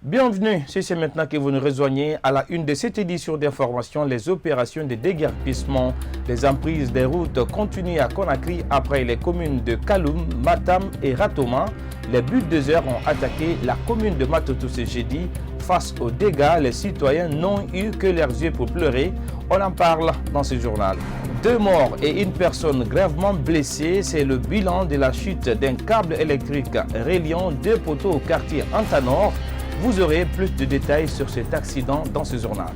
Bienvenue, si c'est maintenant que vous nous rejoignez à la une de cette édition d'information, les opérations de déguerpissement des emprises des routes continuent à Conakry après les communes de Kaloum, Matam et Ratoma. Les bulldozers ont attaqué la commune de Matoto ce jeudi. Face aux dégâts, les citoyens n'ont eu que leurs yeux pour pleurer. On en parle dans ce journal. 2 morts et une personne gravement blessée, c'est le bilan de la chute d'un câble électrique reliant 2 poteaux au quartier Antanor. Vous aurez plus de détails sur cet accident dans ce journal.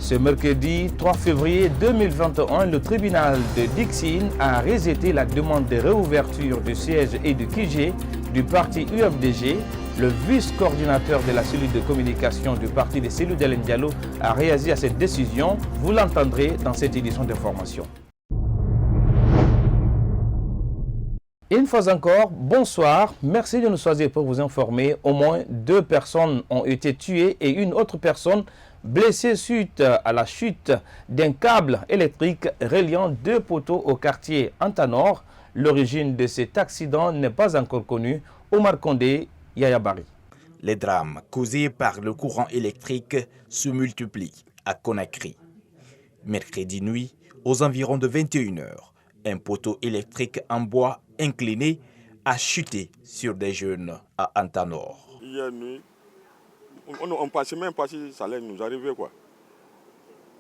Ce mercredi 3 février 2021, le tribunal de Dixine a rejeté la demande de réouverture du siège et du QG du parti UFDG. Le vice-coordinateur de la cellule de communication du parti de Cellou Dalein Diallo a réagi à cette décision. Vous l'entendrez dans cette édition d'information. Une fois encore, bonsoir. Merci de nous choisir pour vous informer. Au moins 2 personnes ont été tuées et une autre personne blessée suite à la chute d'un câble électrique reliant 2 poteaux au quartier Antanor. L'origine de cet accident n'est pas encore connue. Omar Condé, Yaya Bari. Les drames causés par le courant électrique se multiplient à Conakry. Mercredi nuit, aux environs de 21 h, un poteau électrique en bois incliné a chuté sur des jeunes à Antanor. Hier nuit, on ne pensait même pas si ça allait nous arriver, quoi.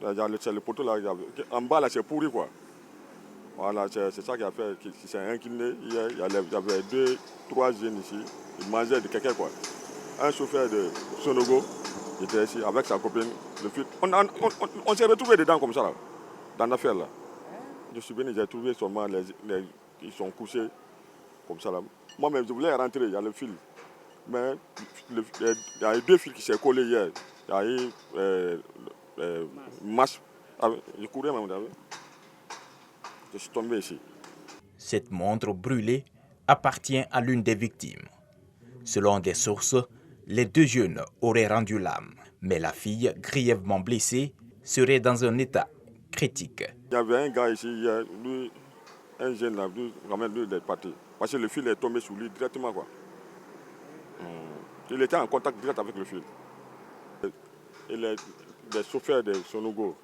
C'est le poteau là, en bas là, c'est pourri, quoi. Voilà, c'est ça qui a fait, qui s'est incliné. Hier, il y avait 2, 3 jeunes ici, ils mangeaient de quelqu'un, quoi. Un chauffeur de Sonogo, il était ici avec sa copine. On s'est retrouvés dedans comme ça, là, dans l'affaire là. Je suis venu, j'ai trouvé seulement ils sont couchés comme ça là. Moi-même, je voulais rentrer, il y a le fil. Mais il y a eu 2 fils qui s'est collés hier. Il y a eu masse. Je courais même, je suis tombé ici. Cette montre brûlée appartient à l'une des victimes. Selon des sources, les 2 jeunes auraient rendu l'âme. Mais la fille, grièvement blessée, serait dans un état critique. Il y avait un gars ici, lui, un jeune là, lui, il est parti. Parce que le fil est tombé sur lui directement, quoi. Il était en contact direct avec le fil. Et les chauffeurs de Sonogo,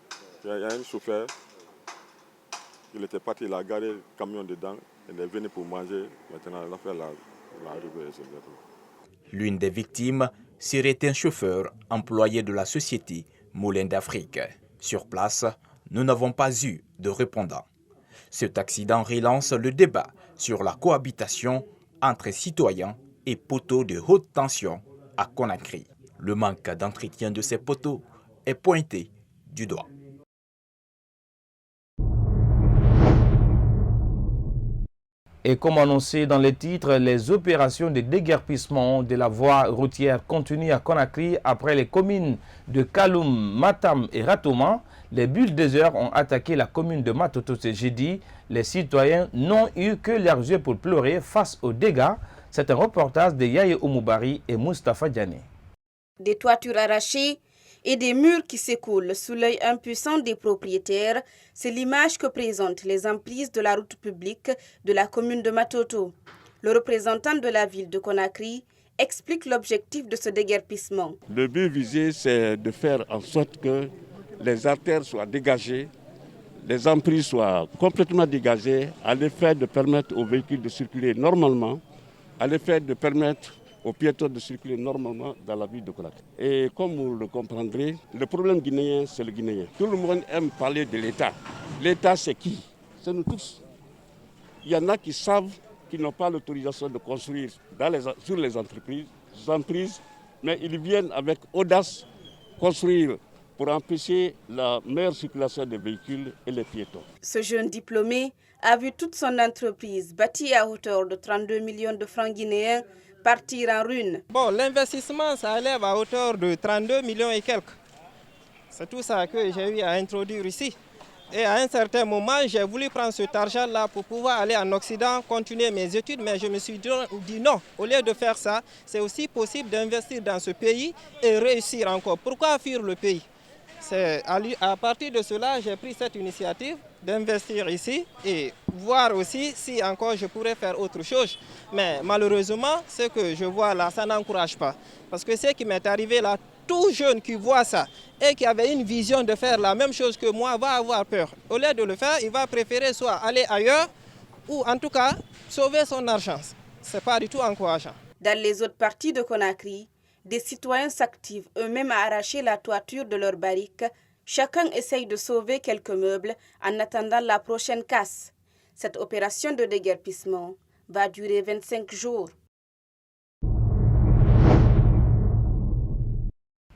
il y a un chauffeur, il était parti, il a garé le camion dedans, il est venu pour manger. Maintenant, l'affaire là, il est arrivé. L'une des victimes serait un chauffeur employé de la société Moulin d'Afrique. Sur place, nous n'avons pas eu de répondant. Cet accident relance le débat sur la cohabitation entre citoyens et poteaux de haute tension à Conakry. Le manque d'entretien de ces poteaux est pointé du doigt. Et comme annoncé dans les titres, les opérations de déguerpissement de la voie routière continuent à Conakry après les communes de Kaloum, Matam et Ratoma. Les bulldozers ont attaqué la commune de Matoto ce jeudi. Les citoyens n'ont eu que leurs yeux pour pleurer face aux dégâts. C'est un reportage de Yaye Oumoubari et Moustapha Diané. Des toitures arrachées et des murs qui s'écoulent sous l'œil impuissant des propriétaires, c'est l'image que présentent les emprises de la route publique de la commune de Matoto. Le représentant de la ville de Conakry explique l'objectif de ce déguerpissement. Le but visé, c'est de faire en sorte que les artères soient dégagées, les emprises soient complètement dégagées, à l'effet de permettre aux véhicules de circuler normalement, à l'effet de permettre aux piétons de circuler normalement dans la ville de Conakry. Et comme vous le comprendrez, le problème guinéen, c'est le guinéen. Tout le monde aime parler de l'État. L'État, c'est qui? C'est nous tous. Il y en a qui savent qu'ils n'ont pas l'autorisation de construire sur les emprises, mais ils viennent avec audace construire pour empêcher la meilleure circulation des véhicules et les piétons. Ce jeune diplômé a vu toute son entreprise bâtie à hauteur de 32 millions de francs guinéens partir en ruine. Bon, l'investissement, ça élève à hauteur de 32 millions et quelques. C'est tout ça que j'ai eu à introduire ici. Et à un certain moment, j'ai voulu prendre cet argent-là pour pouvoir aller en Occident, continuer mes études, mais je me suis dit non. Au lieu de faire ça, c'est aussi possible d'investir dans ce pays et réussir encore. Pourquoi fuir le pays? C'est à partir de cela, j'ai pris cette initiative d'investir ici et voir aussi si encore je pourrais faire autre chose. Mais malheureusement, ce que je vois là, ça n'encourage pas. Parce que ce qui m'est arrivé là, tout jeune qui voit ça et qui avait une vision de faire la même chose que moi va avoir peur. Au lieu de le faire, il va préférer soit aller ailleurs ou en tout cas sauver son argent. Ce n'est pas du tout encourageant. Dans les autres parties de Conakry, des citoyens s'activent eux-mêmes à arracher la toiture de leur barrique. Chacun essaye de sauver quelques meubles en attendant la prochaine casse. Cette opération de déguerpissement va durer 25 jours.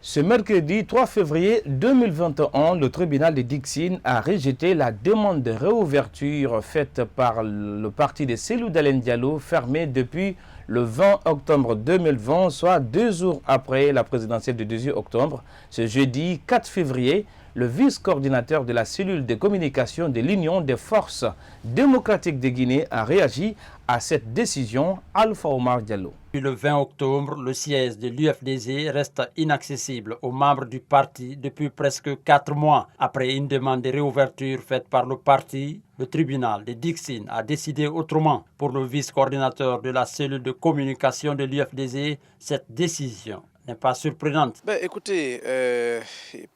Ce mercredi 3 février 2021, le tribunal de Dixine a rejeté la demande de réouverture faite par le parti de Cellou Dalein Diallo, fermé depuis le 20 octobre 2020, soit 2 jours après la présidentielle du 18 octobre. Ce jeudi 4 février, le vice-coordinateur de la cellule de communication de l'Union des forces démocratiques de Guinée a réagi à cette décision. Alpha Omar Diallo. Depuis le 20 octobre, le siège de l'UFDG reste inaccessible aux membres du parti depuis presque 4 mois. Après une demande de réouverture faite par le parti, le tribunal de Dixine a décidé autrement. Pour le vice-coordinateur de la cellule de communication de l'UFDG, cette décision n'est pas surprenante. Écoutez,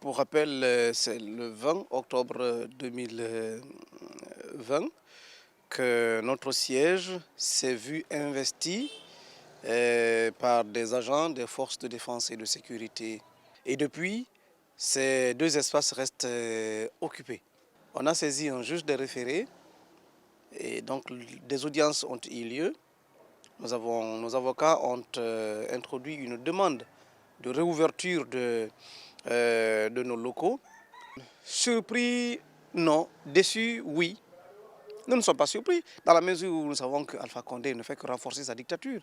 pour rappel, c'est le 20 octobre 2020 que notre siège s'est vu investi par des agents des forces de défense et de sécurité. Et depuis, ces 2 espaces restent occupés. On a saisi un juge des référés et donc des audiences ont eu lieu. Nos avocats ont introduit une demande de réouverture de nos locaux. Surpris, non. Déçu, oui. Nous ne sommes pas surpris, dans la mesure où nous savons qu'Alpha Condé ne fait que renforcer sa dictature.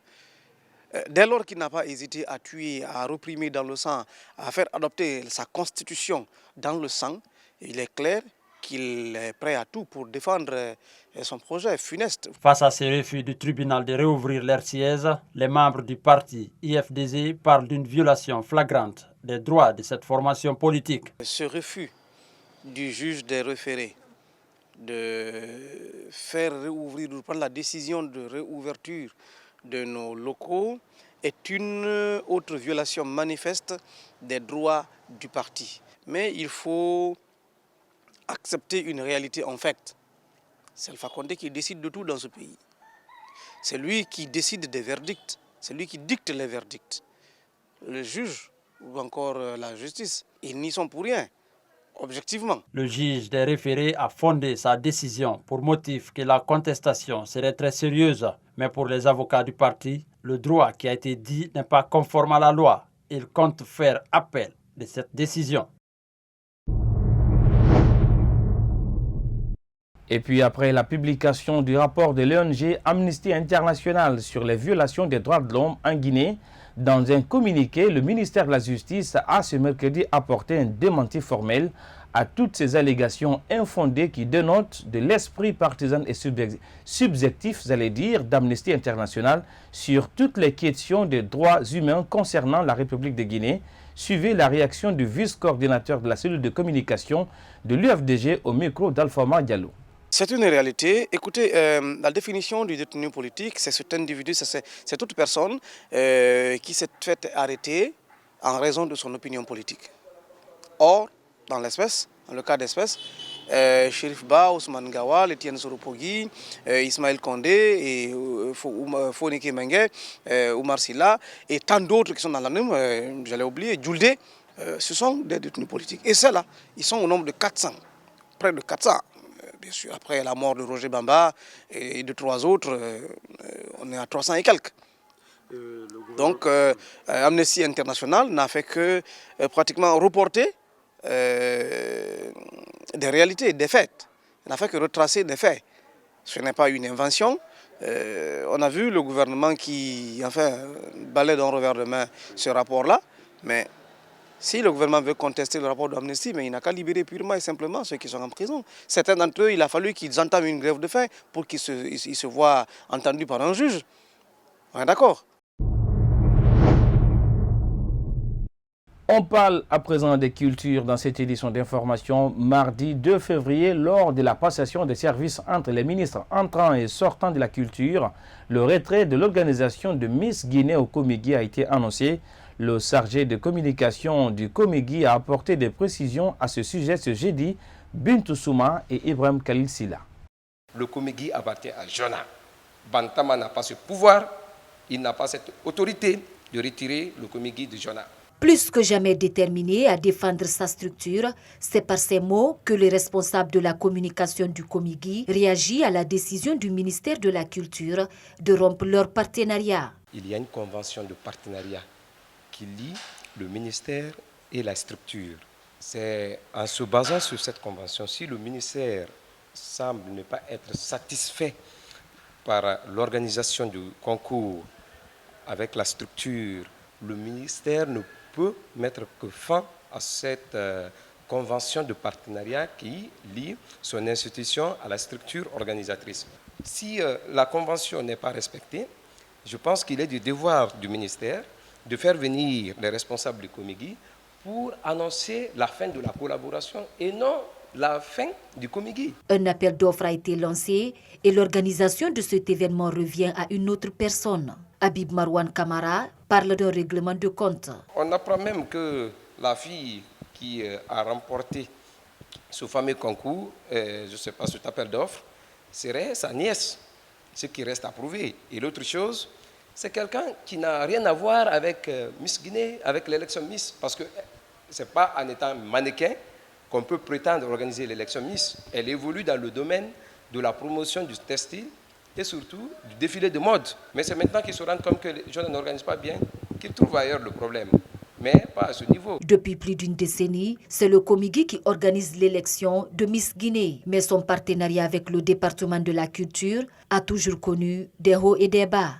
Dès lors qu'il n'a pas hésité à tuer, à reprimer dans le sang, à faire adopter sa constitution dans le sang, il est clair qu'il est prêt à tout pour défendre son projet funeste. Face à ces refus du tribunal de réouvrir leur siège, les membres du parti IFDG parlent d'une violation flagrante des droits de cette formation politique. Ce refus du juge des référés de faire réouvrir, de prendre la décision de réouverture de nos locaux est une autre violation manifeste des droits du parti. Mais il faut accepter une réalité en fait. C'est Alpha Condé qui décide de tout dans ce pays. C'est lui qui décide des verdicts, c'est lui qui dicte les verdicts. Le juge ou encore la justice, ils n'y sont pour rien. Objectivement. Le juge des référés a fondé sa décision pour motif que la contestation serait très sérieuse. Mais pour les avocats du parti, le droit qui a été dit n'est pas conforme à la loi. Ils comptent faire appel de cette décision. Et puis après la publication du rapport de l'ONG Amnesty International sur les violations des droits de l'homme en Guinée, dans un communiqué, le ministère de la Justice a ce mercredi apporté un démenti formel à toutes ces allégations infondées qui dénotent de l'esprit partisan et subjectif, d'Amnesty International sur toutes les questions des droits humains concernant la République de Guinée. Suivez la réaction du vice-coordinateur de la cellule de communication de l'UFDG au micro d'Alpha Omar Diallo. C'est une réalité. Écoutez, la définition du détenu politique, c'est cet individu, c'est toute personne qui s'est fait arrêter en raison de son opinion politique. Or, dans l'espèce, dans le cas d'espèce, Chérif Ba, Ousmane Gawal, Etienne Soropogui, Ismaël Condé, et Fonike Mengue, Oumar Silla et tant d'autres qui sont dans la même, j'allais oublier, Djouldé, ce sont des détenus politiques. Et ceux-là, ils sont au nombre de 400, près de 400. Bien sûr, après la mort de Roger Bamba et de 3 autres, on est à 300 et quelques. Donc, Amnesty International n'a fait que pratiquement reporter des réalités, des faits. Il n'a fait que retracer des faits. Ce n'est pas une invention. On a vu le gouvernement qui, balaie d'un revers de main ce rapport-là, mais si le gouvernement veut contester le rapport d'Amnesty, mais il n'a qu'à libérer purement et simplement ceux qui sont en prison. Certains d'entre eux, il a fallu qu'ils entament une grève de faim pour qu'ils se voient entendus par un juge. On est d'accord? On parle à présent des cultures dans cette édition d'information mardi 2 février lors de la passation des services entre les ministres entrants et sortants de la culture. Le retrait de l'organisation de Miss Guinée au Komigi a été annoncé. Le chargé de communication du Komigi a apporté des précisions à ce sujet ce jeudi. Bintou Souma et Ibrahim Khalil Silla. Le Komigi appartient à Jona. Bantama n'a pas ce pouvoir, il n'a pas cette autorité de retirer le Komigi de Jona. Plus que jamais déterminé à défendre sa structure, c'est par ces mots que le responsable de la communication du Komigi réagit à la décision du ministère de la Culture de rompre leur partenariat. Il y a une convention de partenariat qui lie le ministère et la structure. C'est en se basant sur cette convention, si le ministère semble ne pas être satisfait par l'organisation du concours avec la structure, le ministère ne peut mettre que fin à cette convention de partenariat qui lie son institution à la structure organisatrice. Si la convention n'est pas respectée, je pense qu'il est du devoir du ministère de faire venir les responsables du Komigi pour annoncer la fin de la collaboration et non la fin du Komigi. Un appel d'offres a été lancé et l'organisation de cet événement revient à une autre personne. Habib Marwan Kamara parle d'un règlement de compte. On apprend même que la fille qui a remporté ce fameux concours, je ne sais pas, cet appel d'offres, serait sa nièce, ce qui reste à prouver. Et l'autre chose, c'est quelqu'un qui n'a rien à voir avec Miss Guinée, avec l'élection Miss, parce que ce n'est pas en étant mannequin qu'on peut prétendre organiser l'élection Miss. Elle évolue dans le domaine de la promotion du textile et surtout du défilé de mode. Mais c'est maintenant qu'ils se rendent compte que les gens n'organisent pas bien, qu'ils trouvent ailleurs le problème, mais pas à ce niveau. Depuis plus d'une décennie, c'est le Komigi qui organise l'élection de Miss Guinée. Mais son partenariat avec le département de la culture a toujours connu des hauts et des bas.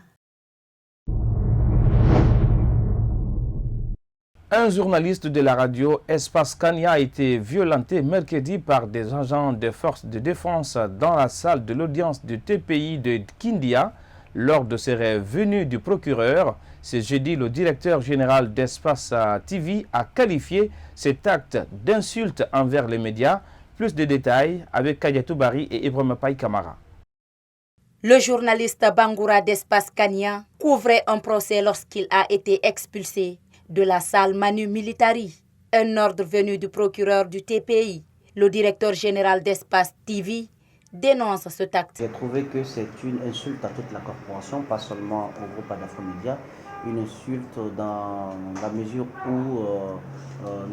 Un journaliste de la radio Espace Kania a été violenté mercredi par des agents des forces de défense dans la salle de l'audience du TPI de Kindia lors de ses revenus du procureur. Ce jeudi, le directeur général d'Espace TV a qualifié cet acte d'insulte envers les médias. Plus de détails avec Kadiatou Bari et Ibrahim Paye Kamara. Le journaliste Bangoura d'Espace Kania couvrait un procès lorsqu'il a été expulsé de la salle Manu Militari, un ordre venu du procureur du TPI. Le directeur général d'Espace TV dénonce cet acte. J'ai trouvé que c'est une insulte à toute la corporation, pas seulement au groupe Adafro-Média, une insulte dans la mesure où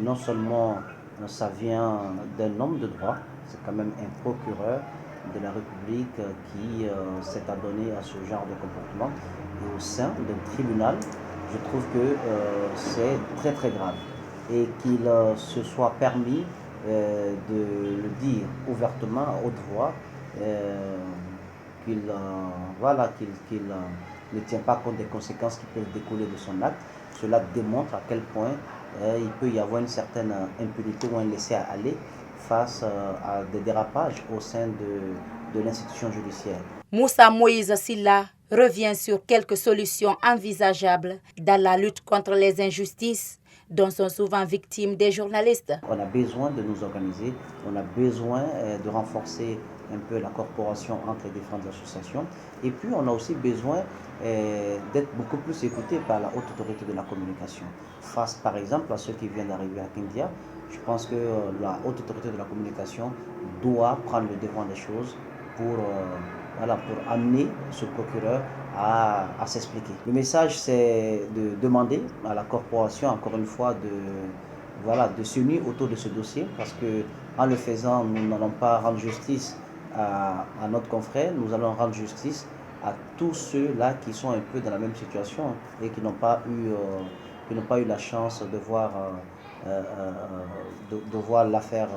non seulement ça vient d'un homme de droit, c'est quand même un procureur de la République qui s'est adonné à ce genre de comportement, et au sein d'un tribunal. Je trouve que c'est très très grave et qu'il se soit permis de le dire ouvertement à haute voix, qu'il ne tient pas compte des conséquences qui peuvent découler de son acte. Cela démontre à quel point il peut y avoir une certaine impunité ou un laisser-aller face à des dérapages au sein de l'institution judiciaire. Moussa Moïse Silla revient sur quelques solutions envisageables dans la lutte contre les injustices dont sont souvent victimes des journalistes. On a besoin de nous organiser, on a besoin de renforcer un peu la corporation entre les différentes associations et puis on a aussi besoin d'être beaucoup plus écouté par la haute autorité de la communication. Face par exemple à ceux qui viennent d'arriver à Kindia, je pense que la haute autorité de la communication doit prendre le devant des choses pour amener ce procureur à s'expliquer. Le message, c'est de demander à la corporation, encore une fois, de s'unir autour de ce dossier, parce qu'en le faisant, nous n'allons pas rendre justice à notre confrère, nous allons rendre justice à tous ceux-là qui sont un peu dans la même situation et qui n'ont pas eu la chance de voir l'affaire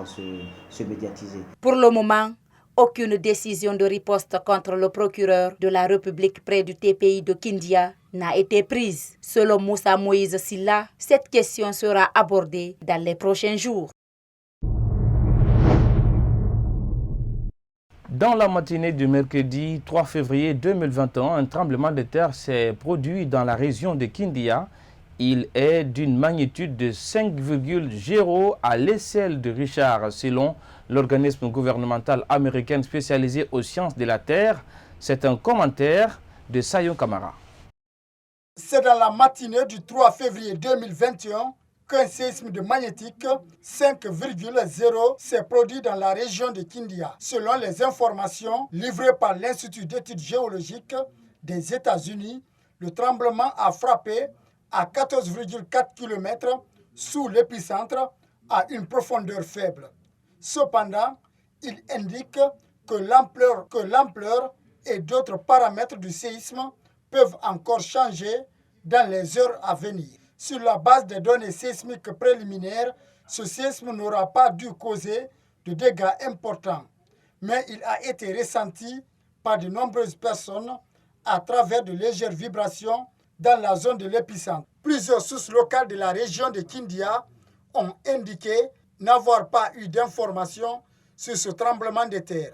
se médiatiser. Pour le moment, aucune décision de riposte contre le procureur de la République près du TPI de Kindia n'a été prise. Selon Moussa Moïse Silla, cette question sera abordée dans les prochains jours. Dans la matinée du mercredi 3 février 2021, un tremblement de terre s'est produit dans la région de Kindia. Il est d'une magnitude de 5,0 à l'échelle de Richard, selon l'organisme gouvernemental américain spécialisé aux sciences de la Terre. C'est un commentaire de Sayon Kamara. C'est dans la matinée du 3 février 2021 qu'un séisme de magnétique 5,0 s'est produit dans la région de Kindia. Selon les informations livrées par l'Institut d'études géologiques des États-Unis, le tremblement a frappé à 14,4 km sous l'épicentre à une profondeur faible. Cependant, il indique que l'ampleur et d'autres paramètres du séisme peuvent encore changer dans les heures à venir. Sur la base des données sismiques préliminaires, ce séisme n'aura pas dû causer de dégâts importants, mais il a été ressenti par de nombreuses personnes à travers de légères vibrations dans la zone de l'épicentre. Plusieurs sources locales de la région de Kindia ont indiqué n'avoir pas eu d'informations sur ce tremblement de terre.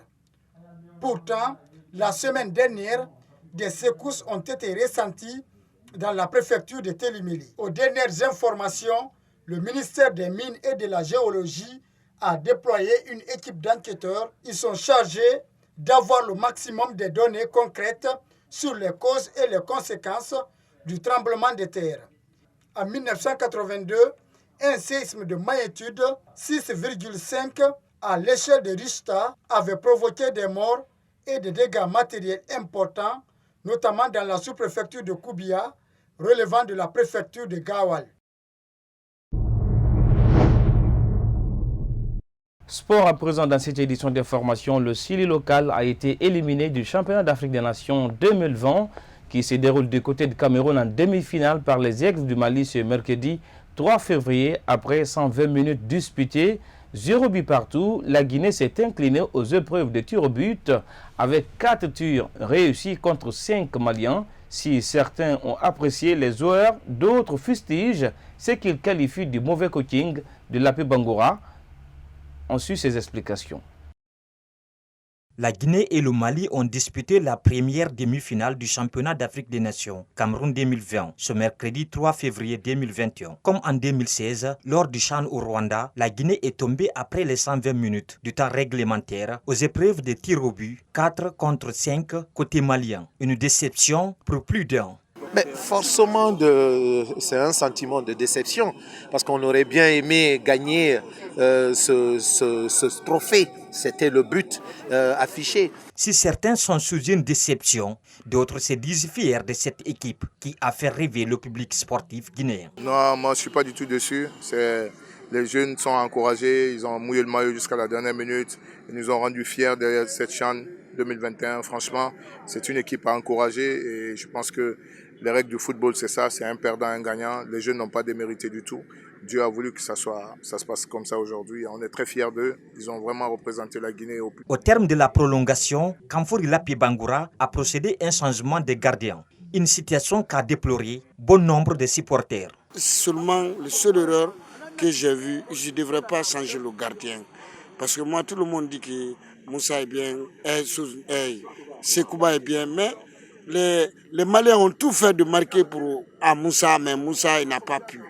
Pourtant, la semaine dernière, des secousses ont été ressenties dans la préfecture de Télimili. Aux dernières informations, le ministère des Mines et de la Géologie a déployé une équipe d'enquêteurs. Ils sont chargés d'avoir le maximum de données concrètes sur les causes et les conséquences du tremblement de terre. En 1982, un séisme de magnitude 6,5 à l'échelle de Richter avait provoqué des morts et des dégâts matériels importants, notamment dans la sous-préfecture de Koubia, relevant de la préfecture de Gawal. Sport à présent dans cette édition d'information, le Sili local a été éliminé du championnat d'Afrique des Nations 2020 qui se déroule du côté de Cameroun en demi-finale par les Aigles du Mali ce mercredi 3 février après 120 minutes disputées. 0 but partout, la Guinée s'est inclinée aux épreuves de tir au but avec 4 tirs réussis contre 5 Maliens. Si certains ont apprécié les joueurs, d'autres fustigent ce qu'ils qualifient du mauvais coaching de Lapé Bangoura. On suit ses explications. La Guinée et le Mali ont disputé la première demi-finale du championnat d'Afrique des Nations, Cameroun 2020, ce mercredi 3 février 2021. Comme en 2016, lors du CHAN au Rwanda, la Guinée est tombée après les 120 minutes du temps réglementaire aux épreuves de tir au but, 4 contre 5 côté malien. Une déception pour plus d'un. Mais forcément, c'est un sentiment de déception parce qu'on aurait bien aimé gagner ce trophée. C'était le but affiché. Si certains sont sous une déception, d'autres se disent fiers de cette équipe qui a fait rêver le public sportif guinéen. Non, moi je ne suis pas du tout déçu. Les jeunes sont encouragés, ils ont mouillé le maillot jusqu'à la dernière minute. Ils nous ont rendus fiers derrière cette CHAN 2021. Franchement, c'est une équipe à encourager et je pense que les règles du football, c'est ça, c'est un perdant, un gagnant. Les jeunes n'ont pas démérité du tout. Dieu a voulu que ça se passe comme ça aujourd'hui. On est très fiers d'eux. Ils ont vraiment représenté la Guinée. Au terme de la prolongation, Kamfouri Lapé Bangoura a procédé à un changement de gardien. Une situation qu'a déploré bon nombre de supporters. Seulement, la seule erreur que j'ai vue, je ne devrais pas changer le gardien. Parce que moi, tout le monde dit que Moussa est bien, Sekouba est bien, mais les Maliens ont tout fait de marquer pour Moussa, mais Moussa n'a pas pu.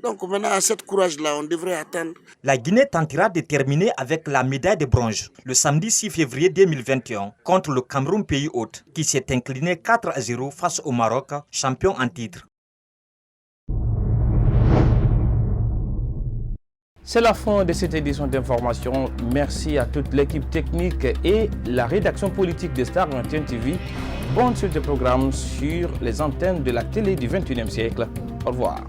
Donc maintenant, à cette courage-là, on devrait attendre. La Guinée tentera de terminer avec la médaille de bronze le samedi 6 février 2021 contre le Cameroun pays hôte qui s'est incliné 4-0 face au Maroc, champion en titre. C'est la fin de cette édition d'information. Merci à toute l'équipe technique et la rédaction politique de Star 21 TV. Bonne suite de programme sur les antennes de la télé du 21e siècle. Au revoir.